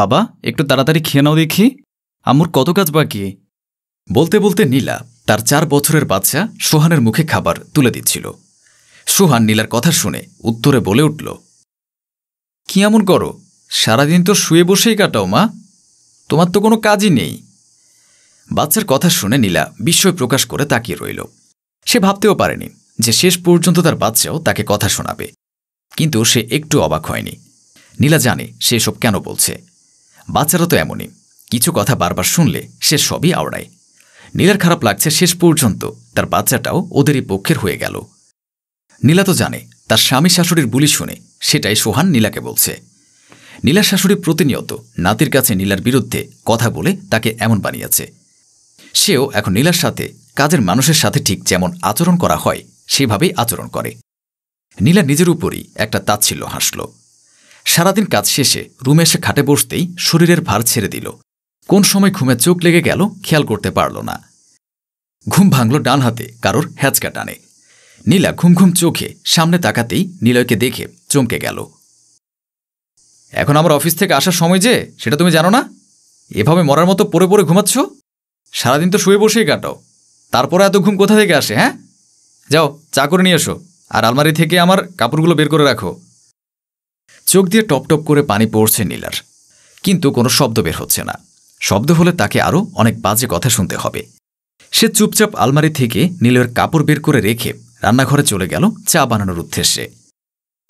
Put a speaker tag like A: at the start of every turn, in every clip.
A: বাবা একটু তাড়াতাড়ি খেয়ে নাও দেখি, আম্মুর কত কাজ বাকি। বলতে বলতে নীলা তার 4 বছরের বাচ্চা সোহানের মুখে খাবার তুলে দিচ্ছিল। সোহান নীলার কথা শুনে উত্তরে বলে উঠল, কি এমন করো? সারাদিন তো শুয়ে বসেই কাটাও মা, তোমার তো কোনো কাজই নেই। বাচ্চার কথা শুনে নীলা বিস্ময় প্রকাশ করে তাকিয়ে রইল। সে ভাবতেও পারেনি যে শেষ পর্যন্ত তার বাচ্চাও তাকে কথা শোনাবে, কিন্তু সে একটু অবাক হয়নি। নীলা জানে সে এসব কেন বলছে। বাচ্চারা তো এমনই, কিছু কথা বারবার শুনলে সে সবই আওড়ায়। নীলার খারাপ লাগছে শেষ পর্যন্ত তার বাচ্চাটাও ওদেরই পক্ষের হয়ে গেল। নীলা তো জানে তার স্বামী শাশুড়ির বুলি শুনে সেটাই সোহান নীলাকে বলছে। নীলার শাশুড়ি প্রতিনিয়ত নাতির কাছে নীলার বিরুদ্ধে কথা বলে তাকে এমন বানিয়েছে। সেও এখন নীলার সাথে কাজের মানুষের সাথে ঠিক যেমন আচরণ করা হয় সেভাবেই আচরণ করে। নীলা নিজের উপরই একটা তাচ্ছিল্য হাসল। সারাদিন কাজ শেষে রুমে এসে খাটে বসতেই শরীরের ভার ছেড়ে দিল। কোন সময় ঘুমে চোখ লেগে গেল খেয়াল করতে পারল না। ঘুম ভাঙল ডান হাতে কারোর হ্যাঁচকা টানে। নীলা ঘুম ঘুম চোখে সামনে তাকাতেই নিলয়কে দেখে চমকে গেল। এখন আমার অফিস থেকে আসার সময় যে, সেটা তুমি জানো না? এভাবে মরার মতো পড়ে পড়ে ঘুমাচ্ছ? সারাদিন তো শুয়ে বসেই কাটাও, তারপরে এত ঘুম কোথা থেকে আসে? হ্যাঁ, যাও চা করে নিয়ে এসো, আর আলমারি থেকে আমার কাপড়গুলো বের করে রাখো। চোখ দিয়ে টপ টপ করে পানি পড়ছে নীলার, কিন্তু কোনো শব্দ বের হচ্ছে না। শব্দ হলে তাকে আরও অনেক বাজে কথা শুনতে হবে। সে চুপচাপ আলমারি থেকে নীলয়ের কাপড় বের করে রেখে রান্নাঘরে চলে গেল চা বানানোর উদ্দেশ্যে।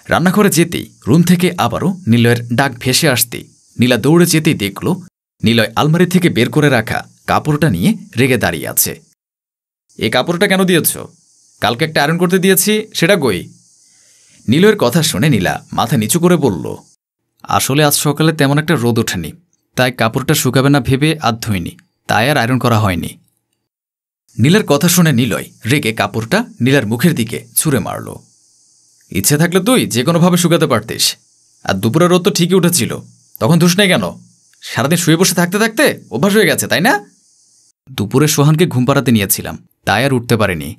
A: রান্নাঘরে যেতেই রুম থেকে আবারও নিলয়ের ডাক ভেসে আসতেই নীলা দৌড়ে যেতেই দেখল নিলয় আলমারি থেকে বের করে রাখা কাপড়টা নিয়ে রেগে দাঁড়িয়ে আছে। এই কাপড়টা কেন দিয়েছ? কালকে একটা আয়রন করতে দিয়েছি, সেটা কই? নিলয়ের কথা শুনে নীলা মাথা নিচু করে বলল, আসলে আজ সকালে তেমন একটা রোদ ওঠেনি, তাই কাপড়টা শুকাবে না ভেবে আর ধুইনি, তাই আর আয়রন করা হয়নি। নীলার কথা শুনে নিলয় রেগে কাপড়টা নীলার মুখের দিকে ছুঁড়ে মারল। ইচ্ছে থাকলে তুই যে কোনোভাবে শুকাতে পারতিস, আর দুপুরের রোদ তো ঠিকই উঠেছিল, তখন ধুস নাই কেন? সারাদিন শুয়ে বসে থাকতে থাকতে অভ্যাস হয়ে গেছে, তাই না? দুপুরে সোহানকে ঘুম পাড়াতে নিয়েছিলাম, তাই আর উঠতে পারিনি।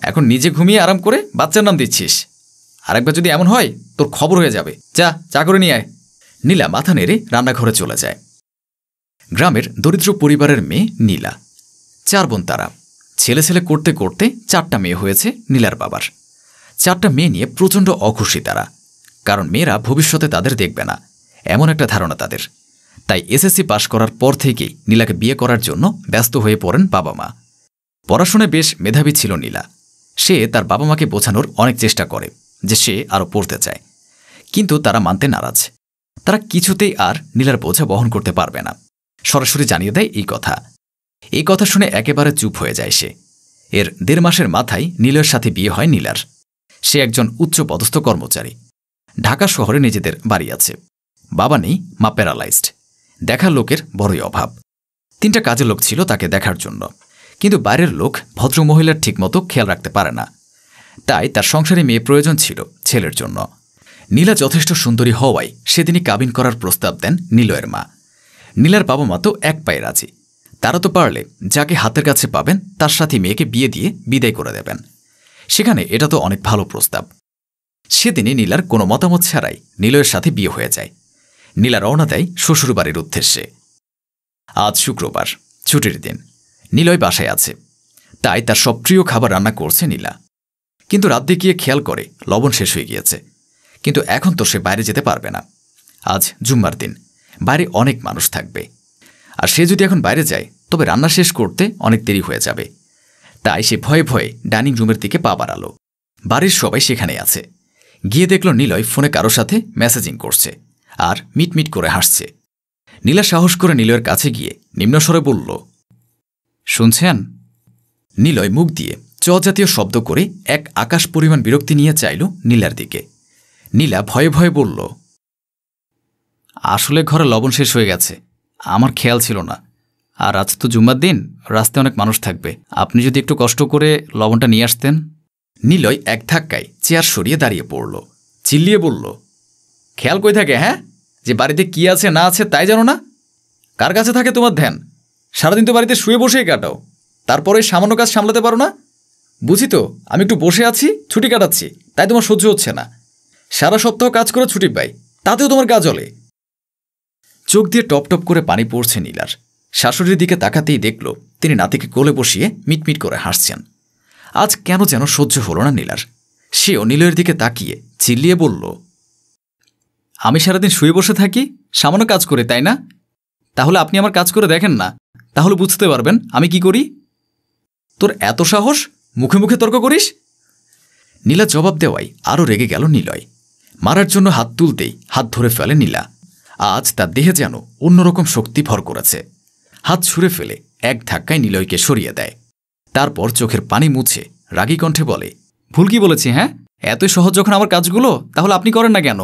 A: এখন নিজে ঘুমিয়ে আরাম করে বাচ্চার নাম দিচ্ছিস। আরেকবার যদি এমন হয় তোর খবর হয়ে যাবে। যা চা করে নিয়ে আয়। নীলা মাথা নেড়ে রান্নাঘরে চলে যায়। গ্রামের দরিদ্র পরিবারের মেয়ে নীলা। 4 বোন তারা। ছেলে ছেলে করতে করতে 4টা মেয়ে হয়েছে নীলার বাবার। 4টা মেয়ে নিয়ে প্রচণ্ড অখুশি তারা, কারণ মেয়েরা ভবিষ্যতে তাদের দেখবে না, এমন একটা ধারণা তাদের। তাই এসএসসি পাশ করার পর থেকেই নীলাকে বিয়ে করার জন্য ব্যস্ত হয়ে পড়েন বাবা মা। পড়াশোনায় বেশ মেধাবী ছিল নীলা। সে তার বাবা মাকে বোঝানোর অনেক চেষ্টা করে যে সে আরও পড়তে চায়, কিন্তু তারা মানতে নারাজ। তারা কিছুতেই আর নীলার বোঝা বহন করতে পারবে না। সরাসরি জানিয়ে দেয় এই কথা শুনে একেবারে চুপ হয়ে যায় সে। এর 1.5 মাসের মাথায় নীলয়ের সাথে বিয়ে হয় নীলার। সে একজন উচ্চপদস্থ কর্মচারী। ঢাকা শহরে নিজেদের বাড়ি আছে। বাবা নেই, মা প্যারালাইজড। দেখার লোকের বড়ই অভাব। 3টা কাজের লোক ছিল তাকে দেখার জন্য, কিন্তু বাইরের লোক ভদ্রমহিলার ঠিকমতো খেয়াল রাখতে পারে না। তাই তার সংসারে মেয়ে প্রয়োজন ছিল ছেলের জন্য। নীলা যথেষ্ট সুন্দরী হওয়ায় সেদিনই কাবিন করার প্রস্তাব দেন নিলয়ের মা। নীলার বাবা মা তো এক পায়ে রাজি। তারা তো পারলে যাকে হাতের কাছে পাবেন তার সাথে মেয়েকে বিয়ে দিয়ে বিদায় করে দেবেন। সেখানে এটা তো অনেক ভালো প্রস্তাব। সেদিনই নীলার কোনো মতামত ছাড়াই নিলয়ের সাথে বিয়ে হয়ে যায়। নীলা রওনা দেয় শ্বশুরবাড়ির উদ্দেশ্যে। আজ শুক্রবার, ছুটির দিন। নিলয় বাসায় আছে, তাই তার সব প্রিয় খাবার রান্না করছে নীলা। কিন্তু রাত দেখিয়ে খেয়াল করে লবণ শেষ হয়ে গিয়েছে। কিন্তু এখন তো সে বাইরে যেতে পারবে না। আজ জুম্মার দিন, বাইরে অনেক মানুষ থাকবে, আর সে যদি এখন বাইরে যায় তবে রান্না শেষ করতে অনেক দেরি হয়ে যাবে। তাই সে ভয়ে ভয়ে ডাইনিং রুমের দিকে পা বাড়াল। বাড়ির সবাই সেখানে আছে। গিয়ে দেখল নিলয় ফোনে কারো সাথে মেসেজিং করছে আর মিটমিট করে হাসছে। নীলা সাহস করে নিলয়ের কাছে গিয়ে নিম্নস্বরে বলল, শুনছেন? নিলয় মুখ দিয়ে চ জাতীয় শব্দ করে এক আকাশ পরিমাণ বিরক্তি নিয়ে চাইল নীলার দিকে। নীলা ভয়ে ভয়ে বলল, আসলে ঘরে লবণ শেষ হয়ে গেছে, আমার খেয়াল ছিল না। আর আজ তো জুম্মার দিন, রাস্তায় অনেক মানুষ থাকবে, আপনি যদি একটু কষ্ট করে লবণটা নিয়ে আসতেন। নিলয় এক ধাক্কায় চেয়ার সরিয়ে দাঁড়িয়ে পড়ল। চিল্লিয়ে বলল, খেয়াল কই থাকে? হ্যাঁ, যে বাড়িতে কি আছে না আছে তাই জানো না? কার কাছে থাকে তোমার ধ্যান? সারাদিন তো বাড়িতে শুয়ে বসেই কাটাও, তারপরে সামান্য কাজ সামলাতে পারো না? বুঝি তো আমি একটু বসে আছি, ছুটি কাটাচ্ছি, তাই তোমার সহ্য হচ্ছে না। সারা সপ্তাহ কাজ করে ছুটি পাই, তাতেও তোমার কাজ হলে। চোখ দিয়ে টপ টপ করে পানি পড়ছে নীলার। শাশুড়ির দিকে তাকাতেই দেখল তিনি নাতিকে কোলে বসিয়ে মিটমিট করে হাসছেন। আজ কেন যেন সহ্য হলো না নীলার। সেও নিলয়ের দিকে তাকিয়ে চিল্লিয়ে বলল, আমি সারাদিন শুয়ে বসে থাকি, সামান্য কাজ করে, তাই না? তাহলে আপনি আমার কাজ করে দেখেন না, তাহলে বুঝতে পারবেন আমি কি করি। তোর এত সাহস, মুখে মুখে তর্ক করিস? নীলা জবাব দেওয়াই আরও রেগে গেল নিলয়। মারার জন্য হাত তুলতেই হাত ধরে ফেলে নীলা। আজ তার দেহে যেন অন্যরকম শক্তি ভর করেছে। হাত ছুঁড়ে ফেলে এক ধাক্কায় নিলয়কে সরিয়ে দেয়। তারপর চোখের পানি মুছে রাগী কণ্ঠে বলে, ভুল কি বলেছি? হ্যাঁ, এতই সহজ যখন আমার কাজগুলো, তাহলে আপনি করেন না কেন?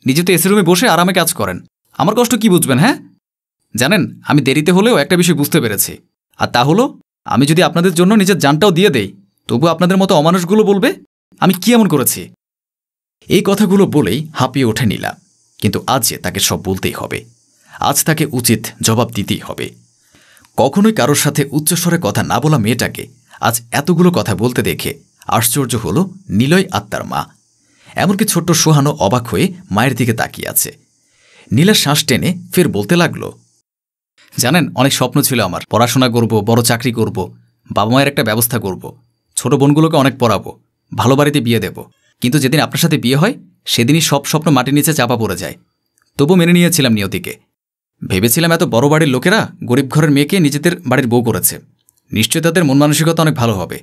A: নিজে তো এসি রুমে বসে আরামে কাজ করেন, আমার কষ্ট কি বুঝবেন? হ্যাঁ, জানেন আমি দেরিতে হলেও একটা বিষয় বুঝতে পেরেছি, আর তা হলো আমি যদি আপনাদের জন্য নিজের জানটাও দিয়ে দেই, তবু আপনাদের মতো অমানুষগুলো বলবে আমি কি এমন করেছি। এই কথাগুলো বলেই হাঁপিয়ে ওঠে নীলা। কিন্তু আজ যে তাকে সব বলতেই হবে, আজ তাকে উচিত জবাব দিতেই হবে। কখনোই কারোর সাথে উচ্চস্বরে কথা না বলা মেয়েটাকে আজ এতগুলো কথা বলতে দেখে আশ্চর্য হল নিলয় আত্মার মা। এমনকি ছোট্ট সোহানও অবাক হয়ে মায়ের দিকে তাকিয়ে আছে। নীলা শ্বাস টেনে ফের বলতে লাগল, জানেন অনেক স্বপ্ন ছিল আমার, পড়াশোনা করব, বড় চাকরি করব, বাবা মায়ের একটা ব্যবস্থা করব, ছোট বোনগুলোকে অনেক পড়াবো, ভালো বাড়িতে বিয়ে দেব। কিন্তু যেদিন আপনার সাথে বিয়ে হয় সেদিনই সব স্বপ্ন মাটির নিচে চাপা পড়ে যায়। তবু মেনে নিয়েছিলাম নিয়তিকে। ভেবেছিলাম এত বড় বাড়ির লোকেরা গরিব ঘরের মেয়েকে নিজেদের বাড়ির বউ করেছে, নিশ্চয়ই তাদের মন মানসিকতা অনেক ভালো হবে।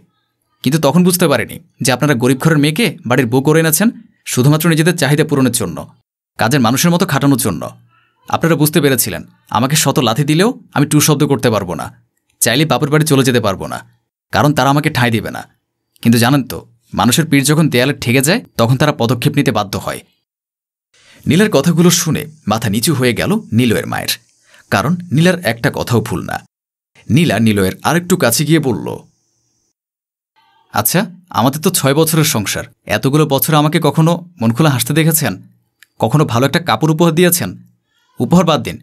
A: কিন্তু তখন বুঝতে পারিনি যে আপনারা গরিব ঘরের মেয়েকে বাড়ির বউ করে এনেছেন শুধুমাত্র নিজেদের চাহিদা পূরণের জন্য, কাজের মানুষের মতো খাটানোর জন্য। আপনারা বুঝতে পেরেছিলেন আমাকে শত লাথি দিলেও আমি টু শব্দ করতে পারবো না, চাইলে বাপের বাড়ি চলে যেতে পারবো না, কারণ তারা আমাকে ঠাঁই দেবে না। কিন্তু জানেন তো, মানুষের পিঠ যখন দেয়ালে ঠেকে যায় তখন তারা পদক্ষেপ নিতে বাধ্য হয়। নীলার কথাগুলো শুনে মাথা নিচু হয়ে গেল নিলয়ের মায়ের, কারণ নীলার একটা কথাও ভুল না। নীলা নিলয়ের আরেকটু কাছে গিয়ে বলল, আচ্ছা, আমাদের তো 6 বছরের সংসার, এতগুলো বছর আমাকে কখনো মন খোলা হাসতে দেখেছেন? কখনো ভালো একটা কাপড় উপহার দিয়েছেন? উপহার বাদ দিন,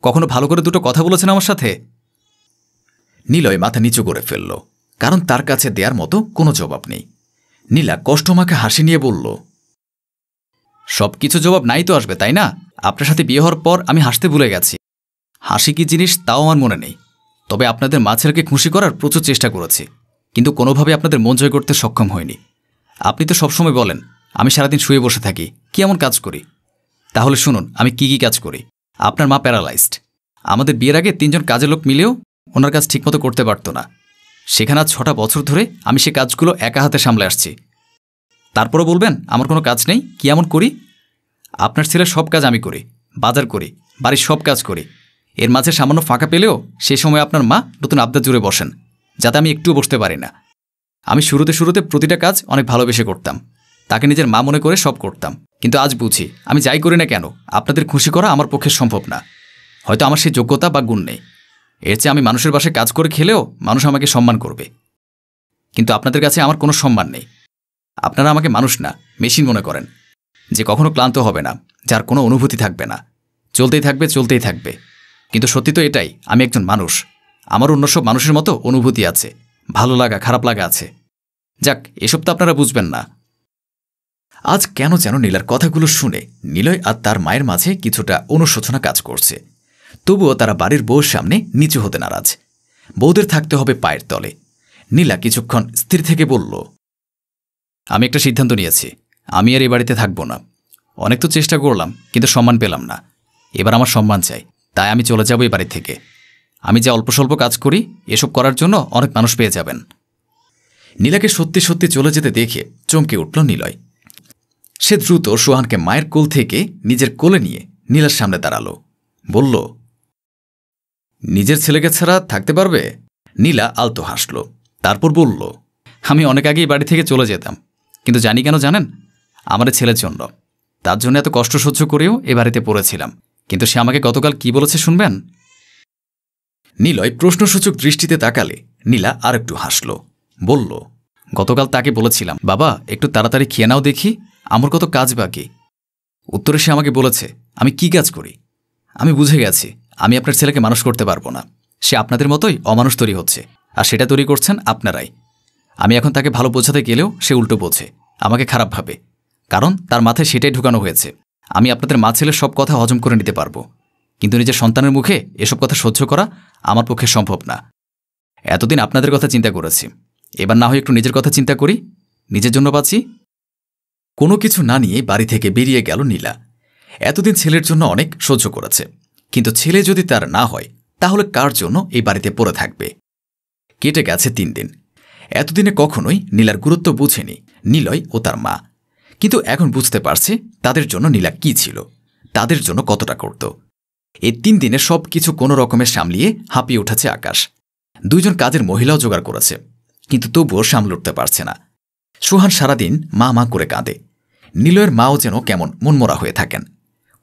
A: কখনো ভালো করে দুটো কথা বলেছেন আমার সাথে? নিলয় মাথা নিচু করে ফেলল, কারণ তার কাছে দেয়ার মতো কোনো জবাব নেই। নীলা কষ্টমাখা হাসি নিয়ে বলল, সব কিছু জবাব নাই তো আসবে, তাই না? আপনার সাথে বিয়ে হওয়ার পর আমি হাসতে ভুলে গেছি। হাসি কি জিনিস তাও আমার মনে নেই। তবে আপনাদের মা ছেলেকে খুশি করার প্রচুর চেষ্টা করেছি, কিন্তু কোনোভাবে আপনাদের মন জয় করতে সক্ষম হয়নি। আপনি তো সবসময় বলেন আমি সারাদিন শুয়ে বসে থাকি, কি এমন কাজ করি? তাহলে শুনুন আমি কি কাজ করি। আপনার মা প্যারালাইজড। আমাদের বিয়ের আগে 3 জন কাজের লোক মিলেও ওনার কাজ ঠিকমতো করতে পারত না। সেখানে আজ 6টা বছর ধরে আমি সে কাজগুলো একা হাতে সামলে আসছি। তারপরও বলবেন আমার কোনো কাজ নেই? কি এমন করি? আপনার ছেলের সব কাজ আমি করি, বাজার করি, বাড়ির সব কাজ করি। এর মাঝে সামান্য ফাঁকা পেলেও সেই সময় আপনার মা নতুন আবদার জুড়ে বসেন, যাতে আমি একটুও বসতে পারি না। আমি শুরুতে প্রতিটা কাজ অনেক ভালোবেসে করতাম, তাকে নিজের মা মনে করে সব করতাম। কিন্তু আজ বুঝি আমি যাই করি না কেন আপনাদের খুশি করা আমার পক্ষে সম্ভব না। হয়তো আমার সেই যোগ্যতা বা গুণ নেই। এর চেয়ে আমি মানুষের বাসায় কাজ করে খেলেও মানুষ আমাকে সম্মান করবে, কিন্তু আপনাদের কাছে আমার কোনো সম্মান নেই। আপনারা আমাকে মানুষ না, মেশিন মনে করেন, যে কখনো ক্লান্ত হবে না, যার কোনো অনুভূতি থাকবে না, চলতেই থাকবে চলতেই থাকবে। কিন্তু সত্যি তো এটাই, আমি একজন মানুষ, আমার অন্য সব মানুষের মতো অনুভূতি আছে, ভালো লাগা খারাপ লাগা আছে। যাক, এসব তো আপনারা বুঝবেন না। আজ কেন যেন নীলার কথাগুলো শুনে নিলয় আর তার মায়ের মাঝে কিছুটা অনুশোচনা কাজ করছে। তবুও তারা বাড়ির বউর সামনে নিচু হতে নারাজ। বউদের থাকতে হবে পায়ের তলে। নীলা কিছুক্ষণ স্থির থেকে বলল, আমি একটা সিদ্ধান্ত নিয়েছি, আমি আর এই বাড়িতে থাকব না। অনেক তো চেষ্টা করলাম, কিন্তু সম্মান পেলাম না। এবার আমার সম্মান চাই, তাই আমি চলে যাব এই বাড়ি থেকে। আমি যা অল্প স্বল্প কাজ করি এসব করার জন্য অনেক মানুষ পেয়ে যাবেন। নীলাকে সত্যি সত্যি চলে যেতে দেখে চমকে উঠল নিলয়। সে দ্রুত সোহানকে মায়ের কোল থেকে নিজের কোলে নিয়ে নীলার সামনে দাঁড়ালো, বলল, নিজের ছেলেকে ছাড়া থাকতে পারবে? নীলা আলতো হাসল, তারপর বলল, আমি অনেক আগেই বাড়ি থেকে চলে যেতাম, কিন্তু জানি কেন জানেন? আমার ছেলের জন্য। তার জন্য এত কষ্ট সহ্য করেও এ বাড়িতে পড়েছিলাম। কিন্তু সে আমাকে গতকাল কি বলেছে শুনবেন? নিলয় প্রশ্নসূচক দৃষ্টিতে তাকালে নীলা আরেকটু হাসল, বলল, গতকাল তাকে বলেছিলাম, বাবা একটু তাড়াতাড়ি খেয়ে নাও দেখি, আমার কত কাজ বাকি। উত্তরে সে আমাকে বলেছে আমি কি কাজ করি। আমি বুঝে গেছি আমি আপনার ছেলেকে মানুষ করতে পারবো না। সে আপনাদের মতোই অমানুষ তৈরি হচ্ছে, আর সেটা তৈরি করছেন আপনারাই। আমি এখন তাকে ভালো বোঝাতে গেলেও সে উল্টো বোঝে, আমাকে খারাপ ভাবে, কারণ তার মাথায় সেটাই ঢুকানো হয়েছে আমি আপনাদের মা ছেলের সব কথা হজম করে নিতে পারবো। কিন্তু নিজের সন্তানের মুখে এসব কথা সহ্য করা আমার পক্ষে সম্ভব না। এতদিন আপনাদের কথা চিন্তা করেছি, এবার না হয় একটু নিজের কথা চিন্তা করি, নিজের জন্য বাঁচি। কোনো কিছু না নিয়ে বাড়ি থেকে বেরিয়ে গেল নীলা। এতদিন ছেলের জন্য অনেক সহ্য করেছে, কিন্তু ছেলে যদি তার না হয় তাহলে কার জন্য এই বাড়িতে পড়ে থাকবে। কেটে গেছে 3 দিন। এতদিনে কখনোই নীলার গুরুত্ব বুঝেনি নিলয় ও তার মা, কিন্তু এখন বুঝতে পারছে তাদের জন্য নীলা কি ছিল, তাদের জন্য কতটা করত। এই 3 দিনে সব কিছু কোনো রকমে সামলিয়ে হাঁপিয়ে উঠেছে আকাশ। 2 জন কাজের মহিলাও জোগাড় করেছে, কিন্তু তবুও সামলে উঠতে পারছে না। সোহান সারাদিন মা মা করে কাঁদে। নিলয়ের মাও যেন কেমন মনমরা হয়ে থাকেন,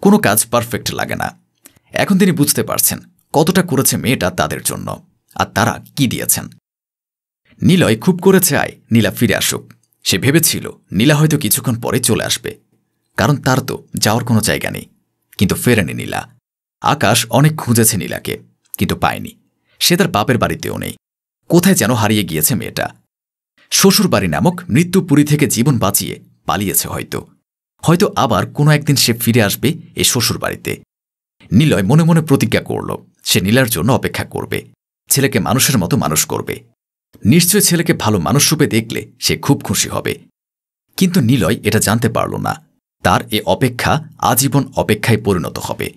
A: কোনো কাজ পারফেক্ট লাগে না। এখন তিনি বুঝতে পারছেন কতটা করেছে মেয়েটা তাদের জন্য, আর তারা কি দিয়েছেন। নিলয় খুব করেছে নীলা ফিরে আসুক। সে ভেবেছিল নীলা হয়তো কিছুক্ষণ পরে চলে আসবে, কারণ তার তো যাওয়ার কোনো জায়গা নেই। কিন্তু ফেরেনি নীলা। আকাশ অনেক খুঁজেছে নীলাকে, কিন্তু পায়নি। সে তার বাপের বাড়িতেও নেই, কোথায় যেন হারিয়ে গিয়েছে মেয়েটা। শ্বশুর বাড়ি নামক মৃত্যুপুরী থেকে জীবন বাঁচিয়ে পালিয়েছে হয়তো। হয়তো আবার কোনো একদিন সে ফিরে আসবে এই শ্বশুর বাড়িতে। নিলয় মনে মনে প্রতিজ্ঞা করল সে নীলার জন্য অপেক্ষা করবে, ছেলেকে মানুষের মতো মানুষ করবে। নিশ্চয় ছেলেকে ভালো মানুষরূপে দেখলে সে খুব খুশি হবে। কিন্তু নিলয় এটা জানতে পারল না তার এ অপেক্ষা আজীবন অপেক্ষায় পরিণত হবে।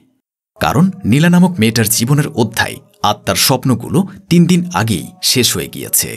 A: কারণ নীলা নামক মেয়েটার জীবনের অধ্যায় আর তার স্বপ্নগুলো 3 দিন আগেই শেষ হয়ে গিয়েছে।